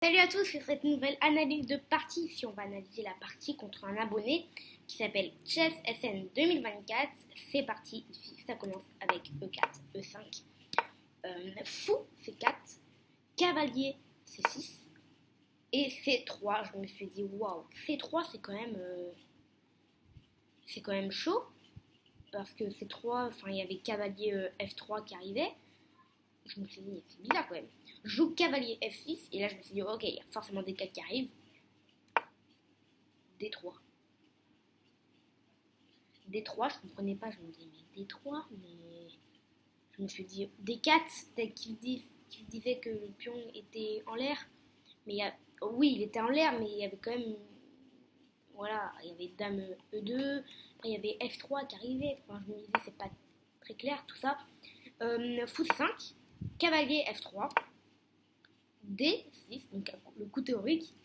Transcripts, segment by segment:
Salut à tous, c'est cette nouvelle analyse de partie. Ici, on va analyser la partie contre un abonné qui s'appelle Chess SN 2024. C'est parti, ici, ça commence avec E4, E5, Fou, C4, Cavalier, C6 et C3. Je me suis dit, waouh, C3, c'est quand même chaud parce que C3, enfin, il y avait Cavalier F3 qui arrivait. Je me suis dit, c'est bizarre quand même. Je joue cavalier F6 et là je me suis dit, ok, il y a forcément des 4 qui arrivent. D3. D3, je comprenais pas, je me disais, mais D3, mais. Je me suis dit, D4, peut-être qu'il disait que le pion était en l'air. Mais oui, il était en l'air, mais il y avait quand même. Voilà, il y avait dame E2, après il y avait F3 qui arrivait. Enfin, je me disais, c'est pas très clair tout ça. Fou C5, cavalier F3. D6, donc le coup théorique,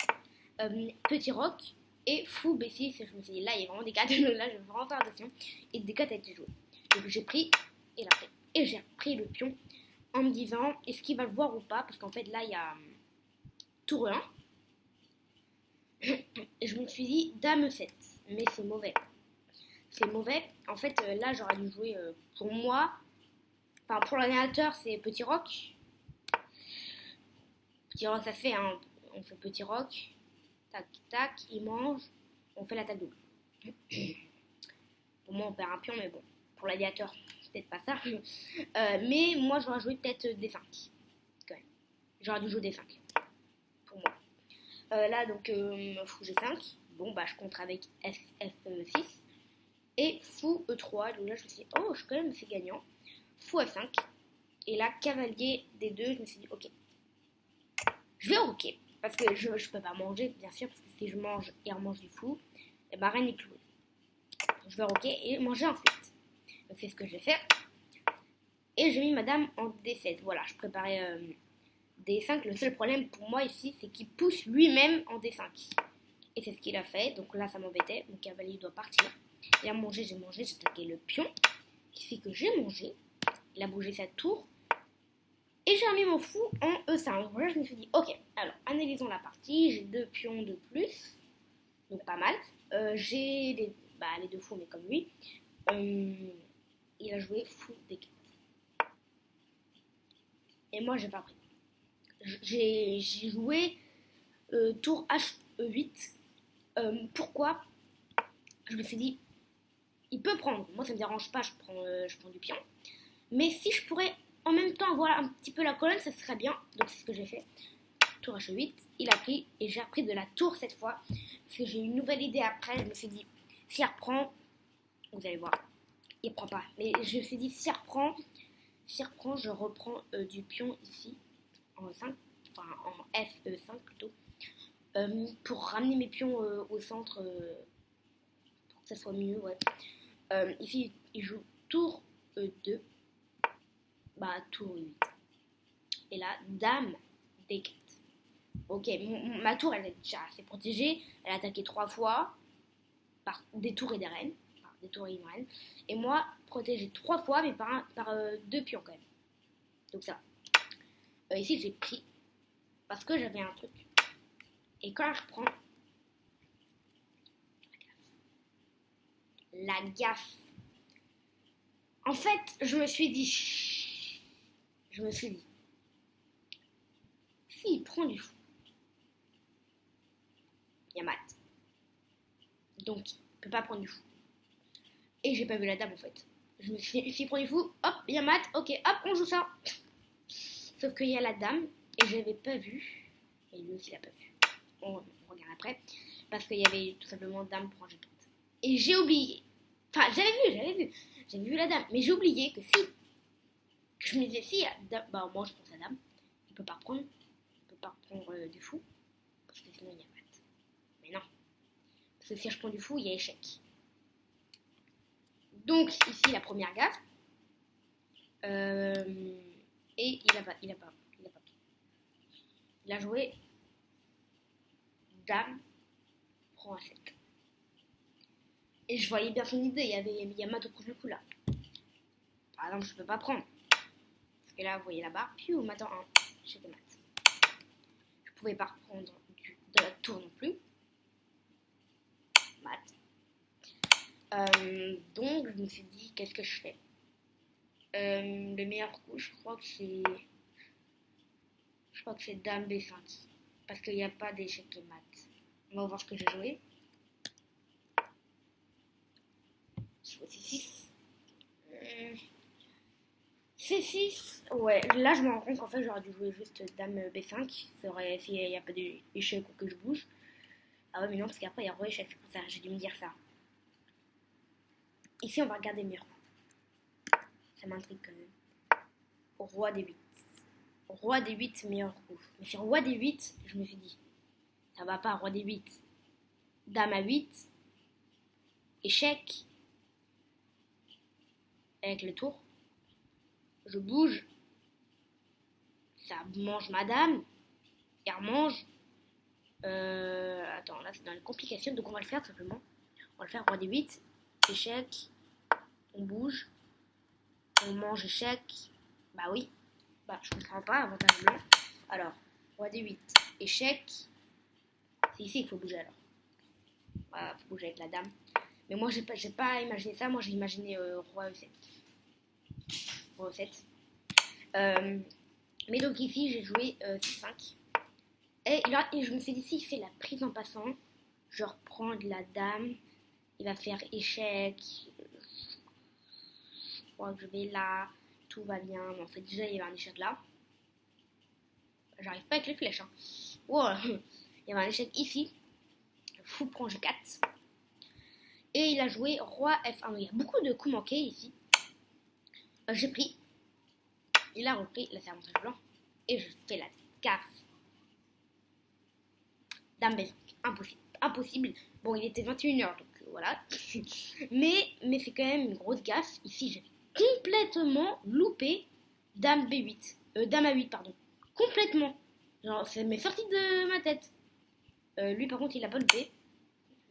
petit roc et fou B6. Je me suis dit, là, il y a vraiment des cartes, là, je vais vraiment faire attention. Et des cartes a été jouées. Donc j'ai pris, et j'ai repris le pion en me disant, est-ce qu'il va le voir ou pas? Parce qu'en fait, là, il y a tour 1. Et je me suis dit, dame 7. Mais c'est mauvais. C'est mauvais. En fait, là, j'aurais dû jouer pour moi. Enfin, pour l'ordinateur, c'est petit roc. Petit roc, ça fait, hein. On fait petit roc. Tac, tac, il mange. On fait l'attaque double. Pour moi, on perd un pion, mais bon. Pour l'aviateur, c'est peut-être pas ça. Mais moi, j'aurais joué peut-être D5. Quand même. J'aurais dû jouer D5. Pour moi. Là, donc, fou G5. Bon, bah, je contre avec F6. Et fou E3. Donc là, je me suis dit, oh, je quand même c'est gagnant. Fou F5. Et là, cavalier D2. Je me suis dit, ok. Je vais roquer. Parce que je peux pas manger, bien sûr. Parce que si je mange et on mange du fou, et bah, reine est clouée. Je vais roquer et manger ensuite. Donc c'est ce que je vais faire. Et j'ai mis madame en D7. Voilà, je préparais D5. Le seul problème pour moi ici, c'est qu'il pousse lui-même en D5. Et c'est ce qu'il a fait. Donc là, ça m'embêtait. Mon cavalier doit partir. Il a mangé, j'ai attaqué le pion. Qui fait que j'ai mangé. Il a bougé sa tour. Et j'ai remis mon fou en E5. Donc là, je me suis dit, ok, alors analysons la partie. J'ai 2 pions de plus. Donc pas mal. J'ai les 2 fous, mais comme lui. Il a joué fou D4. Et moi, j'ai pas pris. J'ai joué tour H8. Pourquoi? Je me suis dit, il peut prendre. Moi, ça me dérange pas, je prends du pion. Mais si je pourrais en même temps avoir un petit peu la colonne, ça serait bien. Donc, c'est ce que j'ai fait. Tour H8, il a pris et j'ai repris de la tour cette fois. Parce que j'ai eu une nouvelle idée après. Je me suis dit, s'il reprend, vous allez voir, il prend pas. Mais je me suis dit, s'il reprend, je reprends du pion ici, en E5, enfin en FE5 plutôt, pour ramener mes pions au centre, pour que ça soit mieux, ouais. Ici, il joue tour E2, bah tour E8. Et là, dame D4. Ok, ma tour, elle est déjà assez protégée. Elle a attaqué 3 fois par des tours et des reines. Enfin, des tours et une reine. Et moi, protégée 3 fois, mais par 2 pions quand même. Donc ça. Ici, j'ai pris parce que j'avais un truc. Et quand elle reprend, la gaffe. En fait, je me suis dit, s'il prend du fou, il y a mat. Donc, il peut pas prendre du fou. Et j'ai pas vu la dame en fait. Je me suis dit, s'il prend du fou, hop, il y a mat, ok, hop, on joue ça. Sauf qu'il y a la dame, et je l'avais pas vu. Et lui aussi, il l'a pas vu. On regarde après. Parce qu'il y avait tout simplement dame pour un G4. Et j'ai oublié. Enfin, j'avais vu la dame. Mais j'ai oublié que si. Je me disais, si, bah moi je prends sa dame. Il peut pas reprendre. Il peut pas reprendre du fou. Parce que sinon il y a mat. Mais non. Parce que si je prends du fou, il y a échec. Donc ici la première gaffe. Et il a pas. Il a joué dame prend un 7. Et je voyais bien son idée, il y a mat au prochain coup là. Par exemple, je peux pas prendre. Parce que là, vous voyez la barre, puis mat en 1. J'ai des mat. Je pouvais pas reprendre de la tour non plus. Mat. Donc je me suis dit, qu'est-ce que je fais? Le meilleur coup, je crois que c'est Dame B5. Parce qu'il n'y a pas d'échec de mat. On va voir ce que j'ai joué. Je joue C6. C6. Ouais, là je me rends compte qu'en fait j'aurais dû jouer juste Dame B5. S'il n'y a pas d'échec ou que je bouge. Ah ouais, mais non, parce qu'après il y a roi échec. C'est pour ça, j'ai dû me dire ça. Ici on va regarder le meilleur coup. Ça m'intrigue quand même. Roi D8. Roi D8, meilleur coup. Mais sur roi D8, je me suis dit, ça va pas, roi D8. Dame A8. Échec. Avec le tour. Je bouge. Ça mange ma dame. Et elle mange. Attends, là c'est dans les complications, donc on va le faire tout simplement. On va le faire roi D8. Échec. On bouge. On mange échec. Bah oui. Bah je comprends pas, avantage blanc. Alors, roi D8. Échec. C'est ici qu'il faut bouger alors. Voilà, faut bouger avec la dame. Mais moi j'ai pas imaginé ça, moi j'ai imaginé roi E7. Roi E7. Mais donc ici j'ai joué C5. Et là je me suis dit, s'il fait la prise en passant, je reprends de la dame. Il va faire échec. Je crois que je vais là. Tout va bien. Mais en fait déjà il y avait un échec là. J'arrive pas avec les flèches. Hein. Wow. Il y avait un échec ici. Fou prend G4. Et il a joué roi F1. Il y a beaucoup de coups manqués ici. J'ai pris. Il a repris. Là c'est avantage blanc. Et je fais la gaffe. Dame B5. Impossible. Impossible. Bon, il était 21h, donc voilà. mais c'est quand même une grosse gaffe. Ici, j'ai complètement loupé Dame B8. Dame A8, pardon. Complètement. Genre, ça m'est sorti de ma tête. Lui, par contre, il a pas loupé.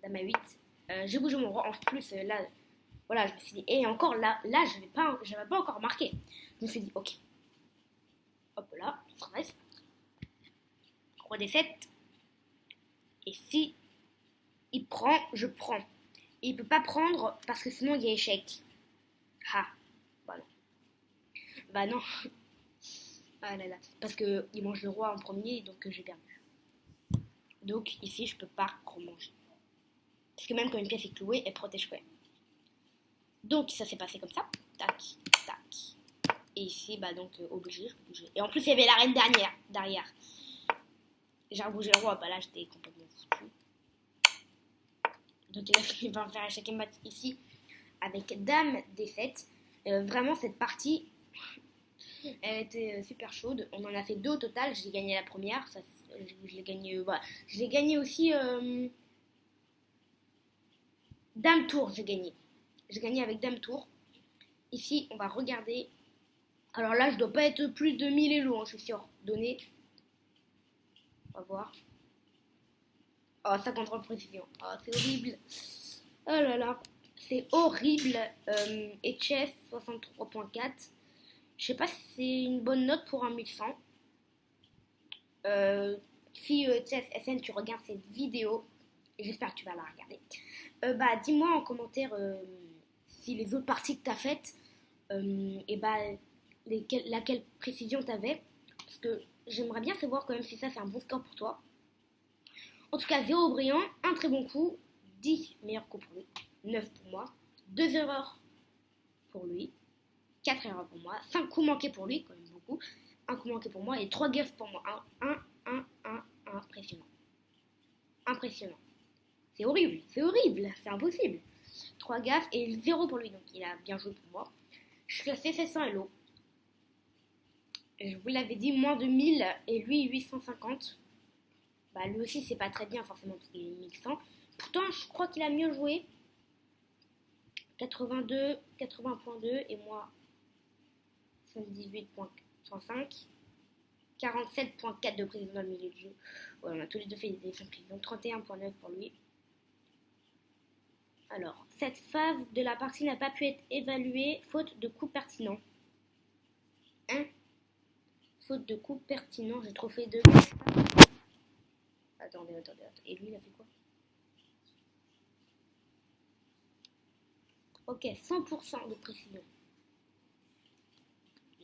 Dame A8. J'ai bougé mon roi. En plus, là, voilà, je me suis dit, et encore là, j'avais pas encore marqué. Je me suis dit, ok. Hop là, ça reste. Roi D7. Et si il prend, je prends. Et il peut pas prendre parce que sinon il y a échec. Ah, bah non. Bah non. Ah là là. Parce que il mange le roi en premier, donc j'ai perdu. Donc ici je peux pas remanger. Parce que même quand une pièce est clouée, elle protège quand même. Donc ça s'est passé comme ça. Tac, tac. Et ici, bah donc obligé, je peux bouger. Et en plus il y avait la reine derrière. J'ai rebougé le roi, bah là j'étais complètement foutu. Donc il a fini par faire échec et mat ici avec Dame D7. Vraiment cette partie, elle était super chaude. On en a fait deux au total. J'ai gagné la première. Ça, je l'ai gagné. Voilà. Je l'ai gagné aussi. Dame Tour, j'ai gagné. J'ai gagné avec Dame Tour. Ici, on va regarder. Alors là, je dois pas être plus de 1000 élos, hein, je suis sûre. Donné. On va voir. Oh, ça contrôle précision. Oh, c'est horrible. Oh là là. C'est horrible. HS 63.4. Je sais pas si c'est une bonne note pour un 1100. Si Chess SN, tu regardes cette vidéo, j'espère que tu vas la regarder. Bah, dis-moi en commentaire si les autres parties que tu as faites, et bah, laquelle précision tu avais. Parce que j'aimerais bien savoir quand même si ça c'est un bon score pour toi. En tout cas, 0 brillant, un très bon coup, 10 meilleurs coups pour lui, 9 pour moi, 2 erreurs pour lui, 4 erreurs pour moi, 5 coups manqués pour lui, quand même beaucoup, 1 coup manqué pour moi et 3 gaffes pour moi. Impressionnant. Impressionnant. C'est horrible, c'est impossible. 3 gaffes et 0 pour lui, donc il a bien joué pour moi. Je suis classé 700 Elo. Je vous l'avais dit, moins de 1000 et lui 850. Bah lui aussi c'est pas très bien forcément parce qu'il est 1100. Pourtant je crois qu'il a mieux joué. 82, 80.2 et moi 78.5. 47.4 de précision dans le milieu de jeu. Ouais, on a tous les deux fait des défenses précision. 31.9 pour lui. Alors, cette phase de la partie n'a pas pu être évaluée faute de coups pertinents. Hein? Faute de coups pertinents, j'ai trop fait 2. attendez. Et lui, il a fait quoi? Ok, 100% de précision.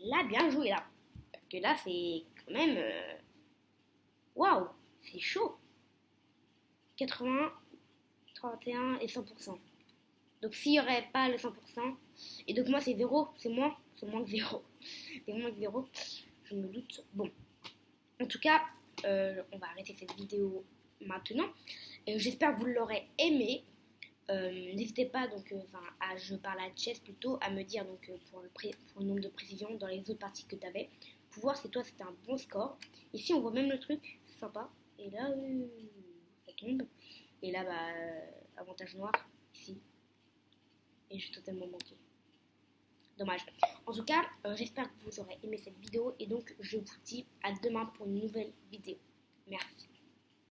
Là, bien joué, là. Parce que là, c'est quand même... Waouh, c'est chaud. 80, 31 et 100%. Donc s'il n'y aurait pas le 100%, et donc moi c'est 0, c'est moins que 0. C'est moins que 0, je me doute. Bon, en tout cas, on va arrêter cette vidéo maintenant. J'espère que vous l'aurez aimé. N'hésitez pas donc, je parle à Chess plutôt, à me dire donc pour le nombre de précisions dans les autres parties que tu avais, pour voir si toi c'était un bon score. Ici on voit même le truc, c'est sympa. Et là, ça tombe. Et là, avantage noir, ici. Et j'ai totalement manqué. Dommage. En tout cas, j'espère que vous aurez aimé cette vidéo et donc je vous dis à demain pour une nouvelle vidéo. Merci.